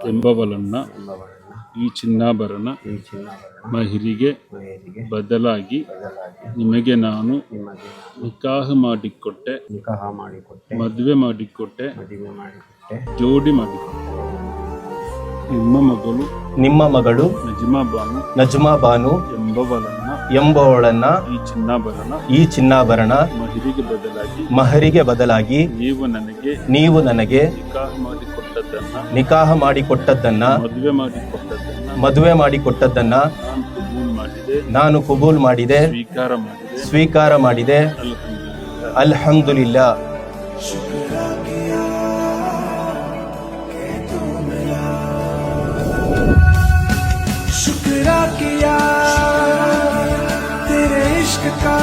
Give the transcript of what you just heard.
ಎಂಬವಳನ್ನ ಈ ಚಿನ್ನಾಭರಣ ಮಹಿರಿಗೆ ಬದಲಾಗಿ ನಿಮಗೆ ನಾನು ನಿಕಾಹ್ ಮಾಡಿಕೊಟ್ಟೆ, ಮದುವೆ ಮಾಡಿಕೊಟ್ಟೆ, ಜೋಡಿ ಮಾಡಿಕೊಟ್ಟೆ. ನಿಮ್ಮ ಮಗಳು ನಜ್ಮಾ ಬಾನು ಎಂಬವಳನ್ನ ಈ ಚಿನ್ನಾಭರಣ ಮಹರಿಗೆ ಬದಲಾಗಿ ನೀವು ನನಗೆ ನಿಕಾಹ ಮಾಡಿಕೊಟ್ಟದ್ದನ್ನ ಮದುವೆ ಮಾಡಿಕೊಟ್ಟದ್ದನ್ನ ನಾನು ಕಬೂಲ್ ಮಾಡಿದೆ, ಸ್ವೀಕಾರ ಮಾಡಿದೆ. ಅಲ್ಹಮ್ದುಲಿಲ್ಲಾ. शुक्र किया तेरे इश्क का।